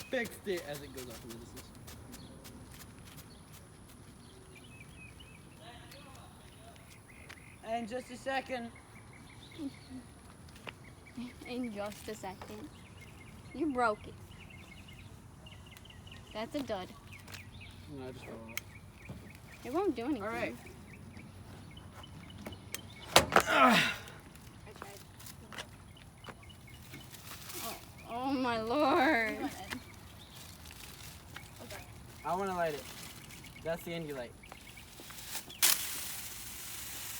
fixed it as it goes off in the distance. And just a second. In just a second. You broke it. That's a dud. No, I just fell off. It won't do anything. All right. Oh my lord. I want to light it. That's the end you light.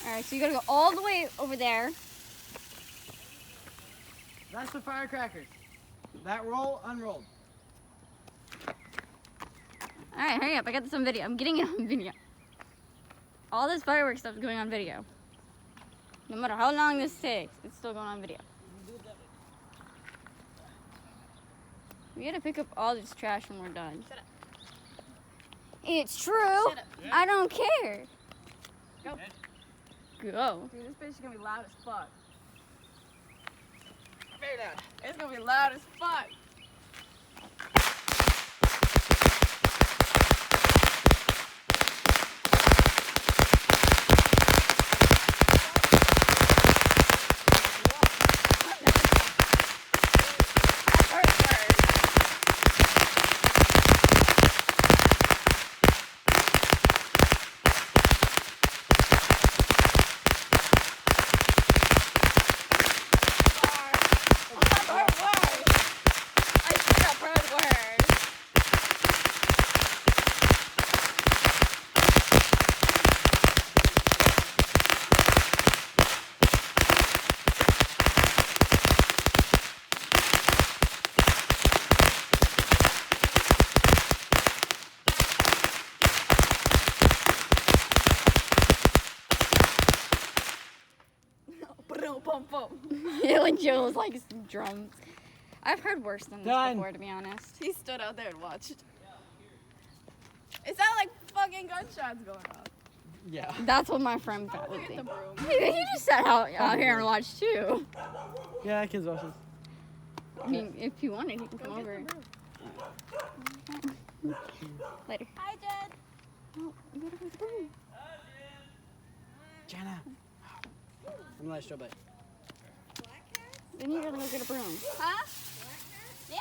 Alright, so you gotta go all the way over there. That's the firecrackers. That roll unrolled. Alright, hurry up. I got this on video. I'm getting it on video. All this fireworks stuff is going on video. No matter how long this takes, it's still going on video. We gotta pick up all this trash when we're done. Shut up. It's true. Shut up. I don't care. Go. Go. Dude, this bitch is gonna be loud as fuck. Very loud. It's gonna be loud as fuck. Yeah, like Joe's like some drums. I've heard worse than this Done. before, to be honest. He stood out there and watched. It sounded like fucking gunshots going off. Yeah. That's what my friend thought Look would at be. the broom. He just sat out here and watched too. Yeah, I can watch this. I mean, if you wanted, he can come Go over. get the broom. Later. Hi, Jen. Oh, you gotta go with the broom. Jenna. I'm gonna light a strobe light. Then you gotta go get a broom. Huh? Yeah.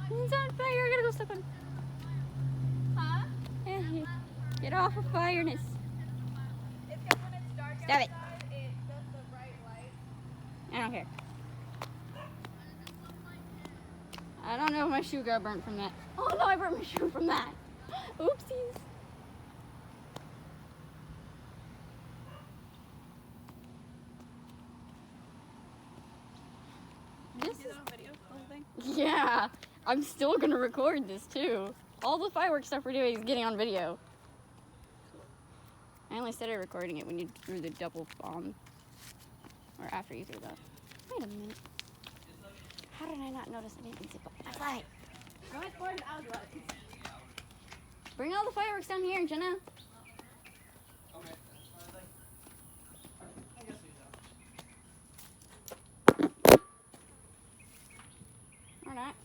He's on fire. I gotta go step on. Huh? Yeah, get off of fireness. It's because when it's dark Stop it. outside, it does the bright light. I don't care. I don't know if my shoe got burnt from that. Oh no, I burnt my shoe from that. Oopsies. This Is it on video? The whole thing? Yeah, I'm still gonna record this too. All the fireworks stuff we're doing is getting on video. I only started recording it when you threw the double bomb. Or after you threw that. Wait a minute. How did I not notice I didn't zip up that light? Go ahead for an outlet. Bring all the fireworks down here, Jenna. Okay. I guess Or not.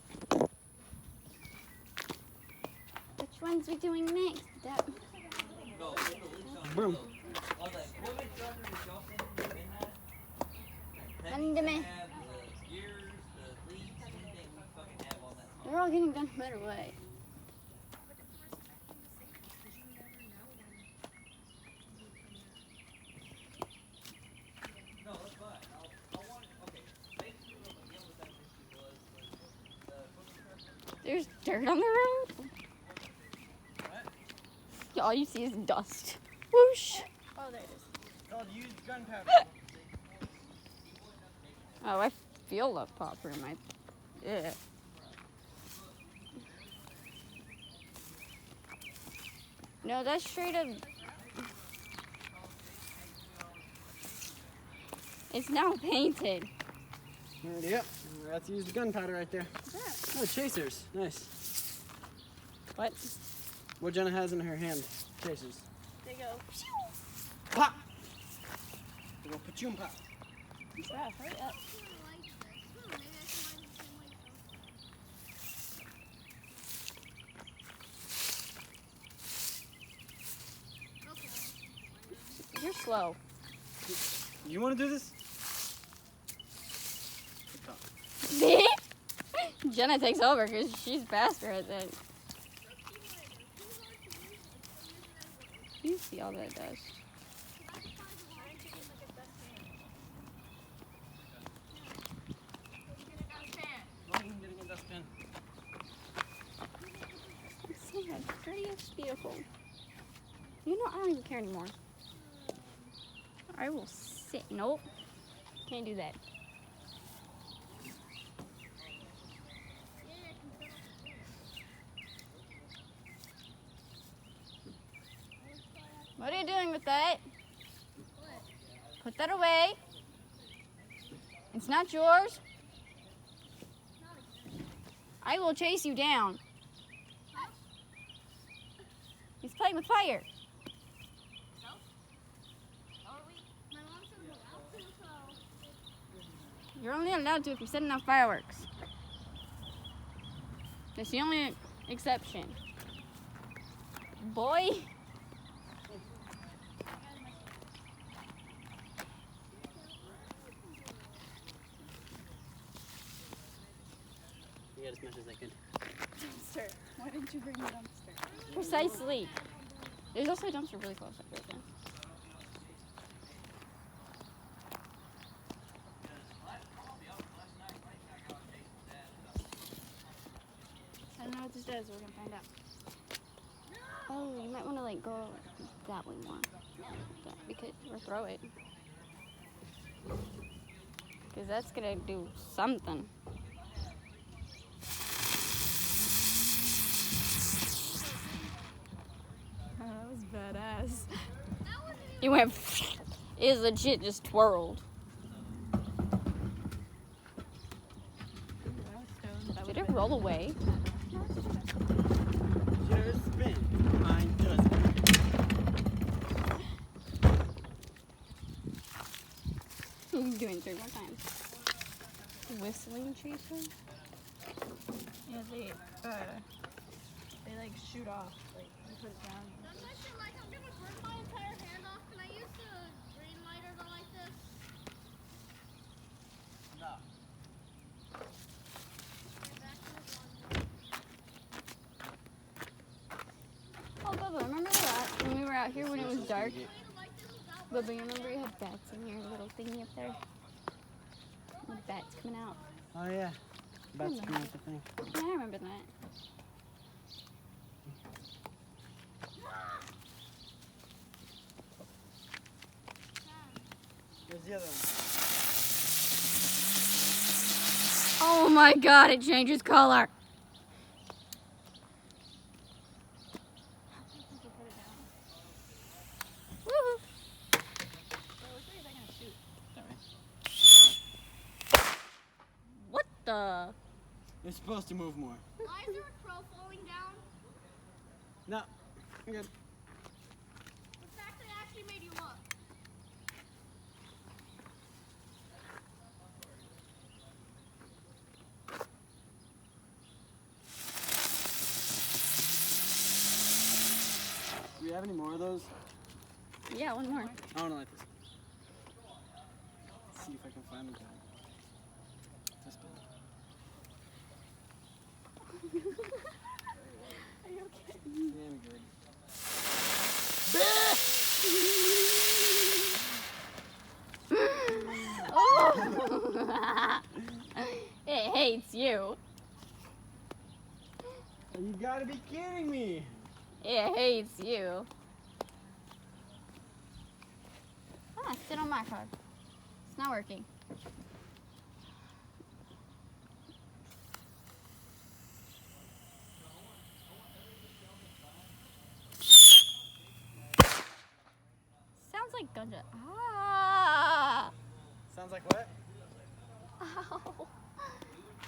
Which ones we doing next? That. Boom. Send them in. They're all getting done no matter what. There's dirt on the road. Yeah, all you see is dust. Whoosh. Oh, there it is. It's called used gunpowder. Oh, I feel the popper in my. Yeah. No, that's straight up. It's now painted. Yep. That's used gunpowder right there. Oh, chasers. Nice. What? What Jenna has in her hand. Chasers. They go. Pop! They go pachoom pop. Yeah, hurry up. You're slow. You want to do this? See? Jenna takes over because she's faster at that. You see all that dust. See the prettiest vehicle. You know, I don't even care anymore. I will sit. Nope. Can't do that. What are you doing with that? Put that away. It's not yours. I will chase you down. He's playing with fire. You're only allowed to if you're setting off fireworks. That's the only exception. Boy. You got as much as I could. Dumpster. Why didn't you bring the dumpster? Precisely. There's also a dumpster really close up right there. I don't know what this does. We're gonna find out. Oh, you might want to like go that way more. Yeah, because or throw it. Because that's gonna do something. Oh, that was badass. It went. It legit just twirled. Did it roll away? Just spin. Mine does. He's doing 3 more times. Whistling chaser? Yeah, they like shoot off. Like you put it down. That's why I feel like I'm gonna burn my entire hand off. Can I use the green lighter to light this? No. Okay, back to the one. Oh, Bubba, remember that when we were out here when it was dark? Way to light this without Bubba, you remember you had bats in your little thingy up there? The bats coming out. Oh yeah. That's the thing. Yeah, I remember that. Where's the other one? Oh my god, it changes color. Woohoo. What the? It's supposed to move more. Why is there a crow falling down? No. You're good. The fact that it actually made you look. Do we have any more of those? Yeah, one more. I want to light this. Let's see if I can find them. This one. Are you okay? Yeah, I'm good. Oh. It hates you. You gotta be kidding me! It hates you. Ah, sit on my card. It's not working. Sounds like gunja. Ah! Sounds like what? Ow.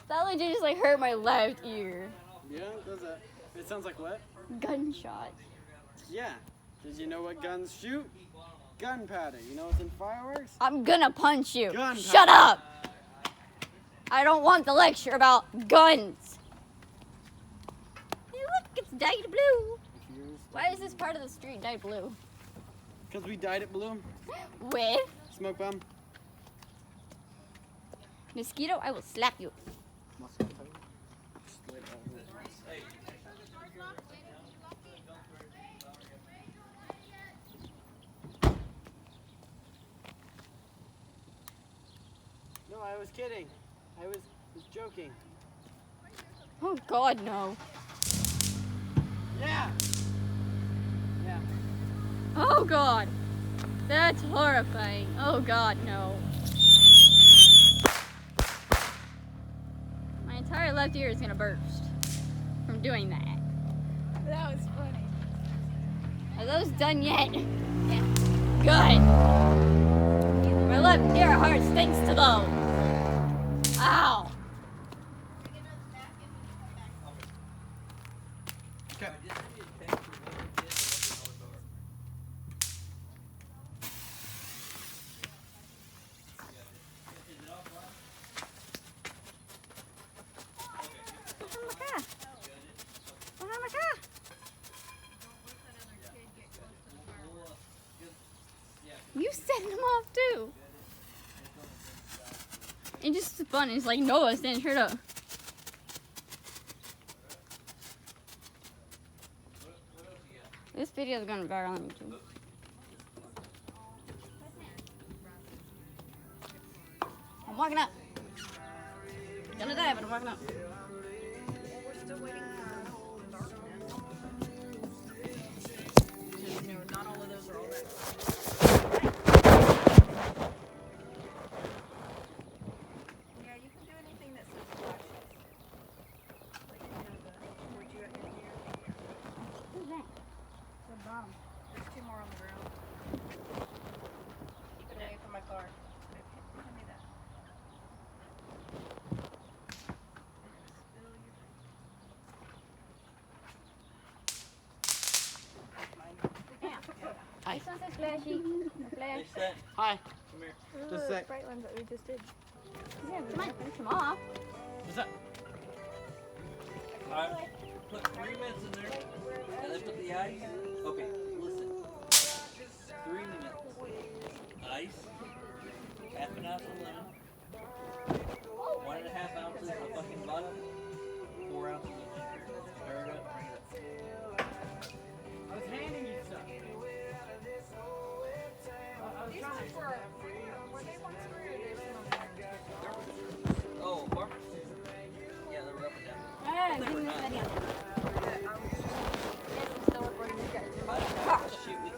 That legit just like hurt my left ear. Yeah, it does that. It sounds like what? Gunshot. Yeah. Did you know what guns shoot? Gunpowder. You know what's in fireworks? I'm gonna punch you. Gunpowder. Shut up. I don't want the lecture about guns. Hey, look, it's dyed blue. Why is this part of the street dyed blue? Because we dyed it blue. With Smoke bomb. mosquito, I will slap you. No, I was kidding. I was joking. Oh God, no. Yeah. Yeah. Oh God, that's horrifying. Oh God, no. My entire left ear is gonna burst from doing that. That was funny. Are those done yet? Yeah. Good. My left ear hurts thanks to those. Ow. Okay. You set him off too. It just spun. It's like Noah standing straight up. This video is going viral on YouTube. I'm walking up. Gonna die, but I'm walking up. We're still waiting for darkness. You know, not all of those are all that. Yeah, you can do anything that says flashes. Like, you know, the would you at your ear? Who's that? The bomb. There's two more on the ground. Keep it away from my car. Hand me that. Hi. This one says flashy. Flash. Hi. Come here. Just a sec. Bright ones that we just did. Yeah, come on, finish them off. What's that? Alright, put 3 minutes in there, and then put the ice. Okay, listen. 3 minutes. Ice, half an ounce of lemon, 1.5 ounces of fucking butter, 4 ounces of sugar. Stir it up, bring it up. I was handing you stuff. I was trying to. Were they ones for Oh, Barbara? Yeah, they were up and down. Alright, They give were me not. this video. Yes, I'm still recording this guy. Shoot me.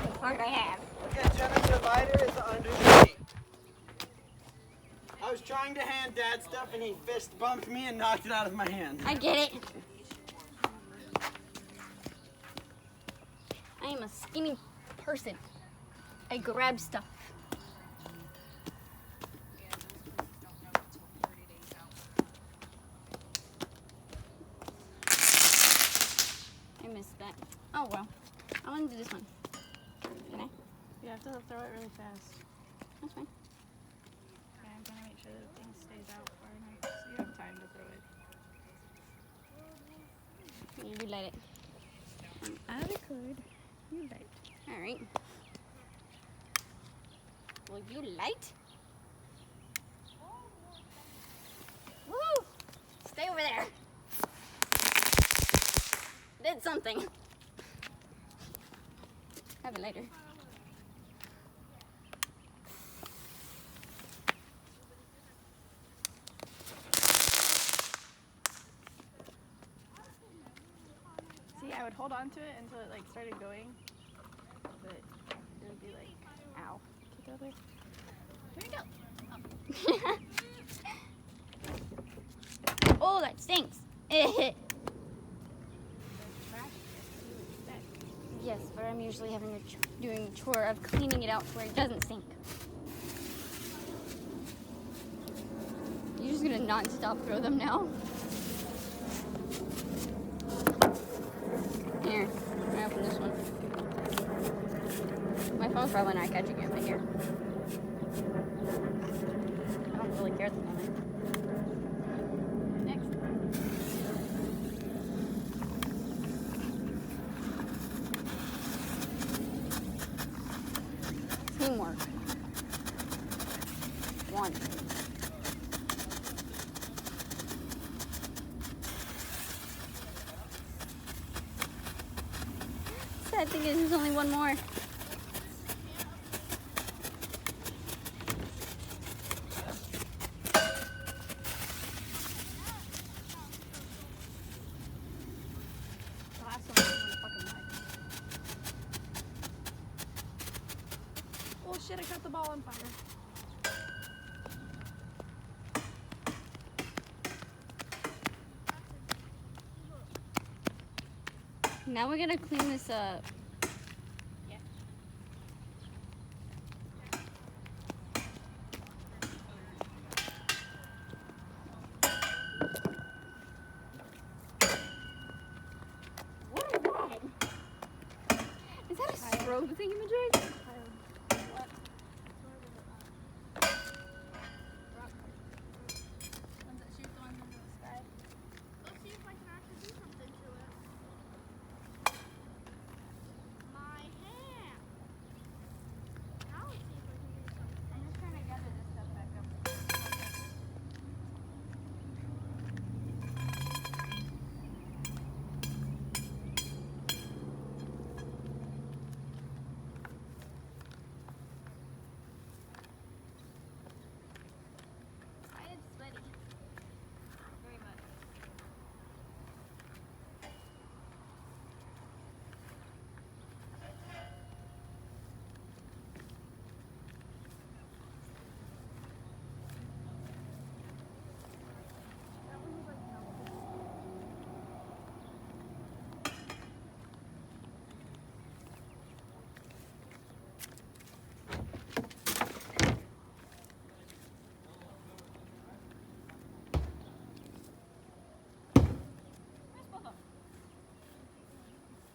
The part I have. Okay, Jenna, your lighter is under the seat. I was trying to hand Dad stuff and he fist bumped me and knocked it out of my hand. I get it. I am a skinny person. I grab stuff. I missed that. Oh well. I want to do this one. Can I? You have to throw it really fast. That's fine. Okay, I'm gonna make sure that the thing stays out far enough so you have time to throw it. You relight it. I record. You light. Alright. Will you light? Woo! Stay over there. Did something. Have a lighter. See, I would hold on to it until it like started going, but it would be like, ow. Keep it over. Here we go. Oh, that stinks. Yes, but I'm usually having doing the chore of cleaning it out where it doesn't stink. You're just gonna non-stop throw them now? Phone's probably not catching it, but here. I don't really care at the moment. Next. Teamwork. One. Sad thing is, there's only one more. The last one was on the fucking leg. Oh shit, I got the ball on fire. Now we're gonna clean this up. Yeah. What is that? Is that a strobe thingamajig? What? Ones that shoot the ones into the sky. Let's see if I can actually do something to it. My hand. Now let's see if I can do something. I'm just trying to gather this stuff back up. I am sweaty. Very much. That one was like melted. Where's both of them?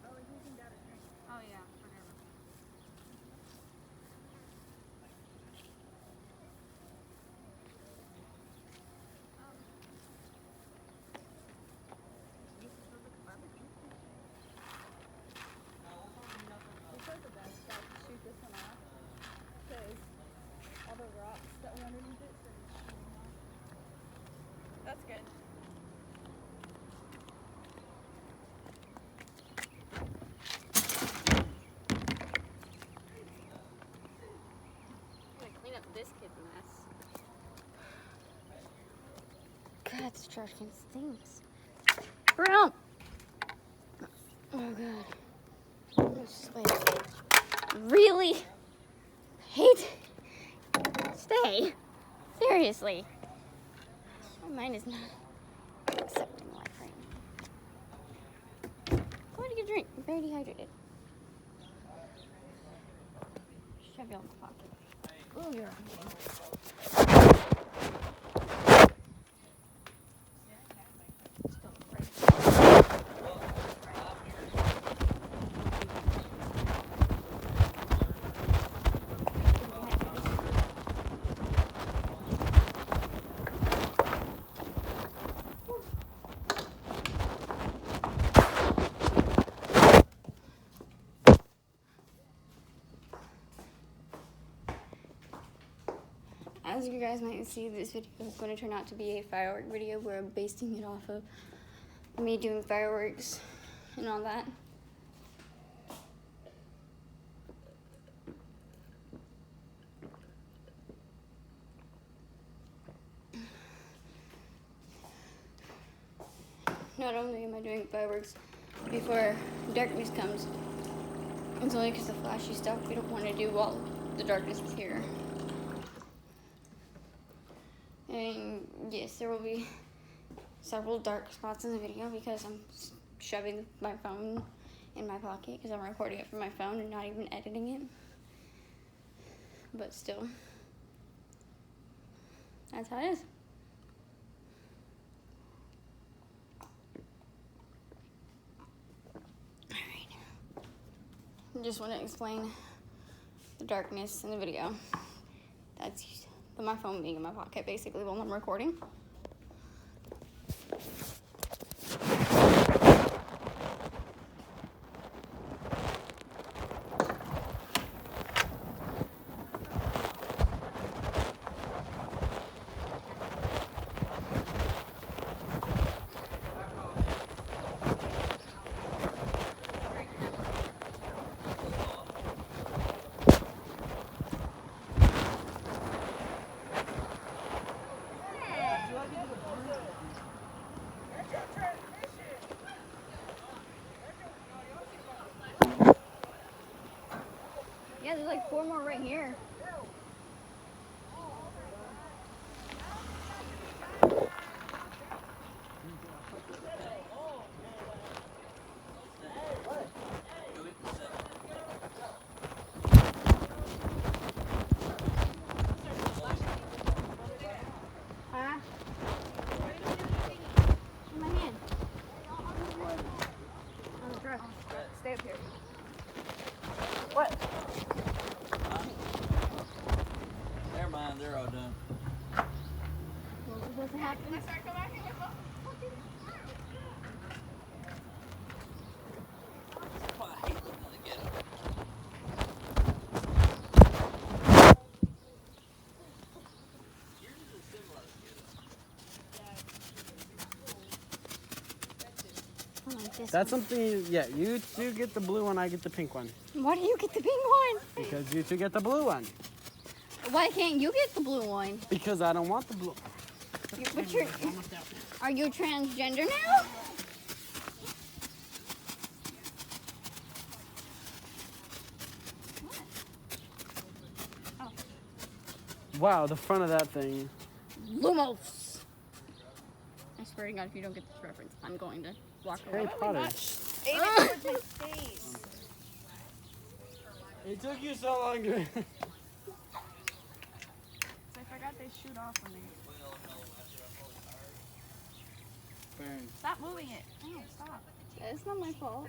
Oh, he's using that in there. Oh yeah, forgot about that. Because of that, so I can shoot this one off. Because all the rocks that were underneath it started shooting off. That's good. I'm gonna clean up this kid's mess. God, this trash can stinks. Bro! Oh god. This place really hate. Stay. Seriously. My mind is not accepting life right now. Go ahead and get a drink. I'm very dehydrated. Shove you in my pocket. Oh, you're okay. As you guys might see, this video is going to turn out to be a firework video where I'm basing it off of me doing fireworks and all that. Not only am I doing fireworks before darkness comes, it's only because the flashy stuff we don't want to do while the darkness is here. And yes, there will be several dark spots in the video because I'm shoving my phone in my pocket because I'm recording it from my phone and not even editing it. But still, that's how it is. Alright. I just want to explain the darkness in the video. That's my phone being in my pocket basically while I'm recording. Yeah, there's like 4 more right here. Huh? In my hand. On the truck. Stay up here. What? Never mind, they're all done. What was supposed to happen? That's why I hate living in the ghetto. Yours is a civilized ghetto. I like this That's one. something, yeah, you two get the blue one, I get the pink one. Why do you get the pink one? Because you two get the blue one. Why can't you get the blue one? Because I don't want the blue. But you're, are you transgender now? Wow, the front of that thing. Lumos. I swear to God, if you don't get this reference, I'm going to walk Harry away. Potter. Aim it towards my face. It took you so long to... I forgot they shoot off when they. Burn. Stop moving it. No, stop. It's not my fault.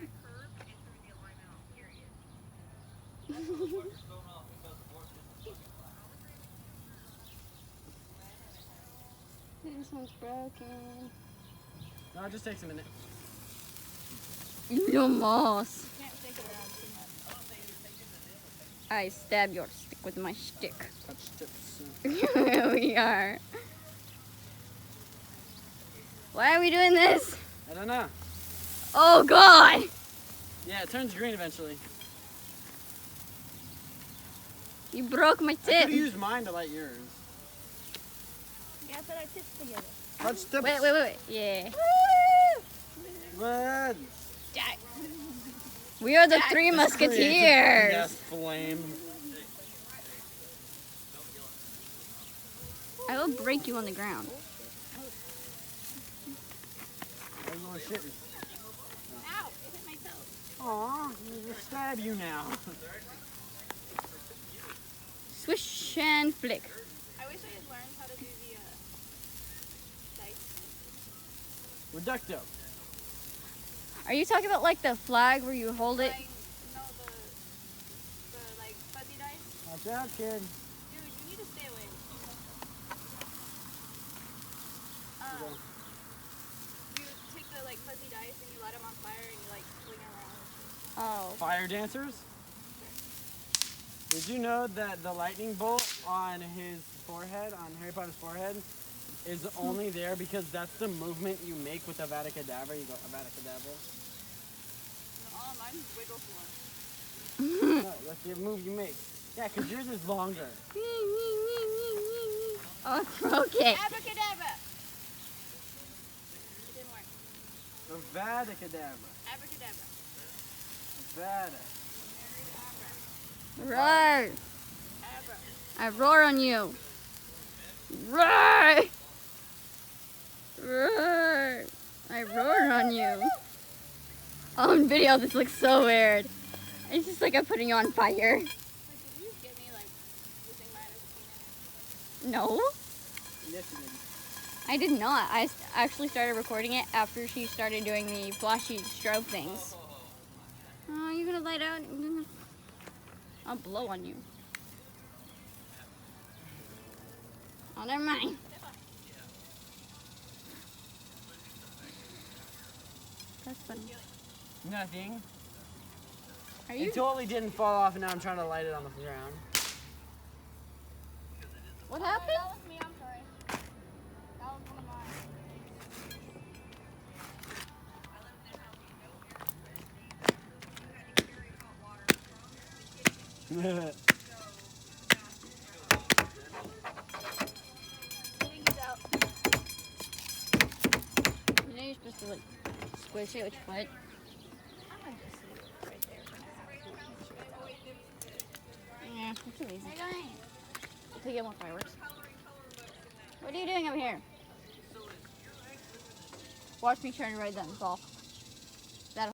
This one's broken. No, it just takes a minute. Lumos. Can't shake it around too much. I stab your stick with my stick. Touch tips. Here we are. Why are we doing this? I don't know. Oh God! Yeah, it turns green eventually. You broke my I tip. could use mine to light yours. You gotta put our tips together. Touch tips. Wait. Yeah. Red. We are the Jack. Three This creates a Musketeers. gas flame. I will break you on the ground. I'm going shit. Ow! It hit my toe. Aw, I'm gonna stab you now. Swish and flick. I wish I had learned how to do the dice. Reducto. Are you talking about like the flag where you hold it? Like, no, the like fuzzy dice. Watch out, kid. Dude, you need to stay away. You take the like fuzzy dice and you light them on fire and you like swing around. Oh. Fire dancers. Did you know that the lightning bolt on his forehead, on Harry Potter's forehead, is only there because that's the movement you make with Avada Kedavra. You go Avada Kedavra. Oh, mine wiggles more. No, that's the move you make. Yeah, because yours is longer. Oh, it broke it. Abracadabra! It didn't work. Avada Kedavra. Abracadabra. Avada. Roar. Abra. I roar on you. Roar. Roar. I roar on you. On video, this looks so weird. It's just like I'm putting you on fire. Like, did you get me like using mine as a peanut? No, Yes, you did. I did not. I actually started recording it after she started doing the flashy strobe things. Oh, you're gonna light out? I'll blow on you. Oh, never mind. That's funny. Nothing. Are you? It totally didn't fall off, and now I'm trying to light it on the ground. What That happened? was me, I'm sorry. That was one of mine. Things out. You know you're supposed to like squish it with your foot. I'm gonna just leave it right there for now. Yeah, I'm too lazy. Hey, guys. Until you get more fireworks. What are you doing over here? Watch me try to ride that golf.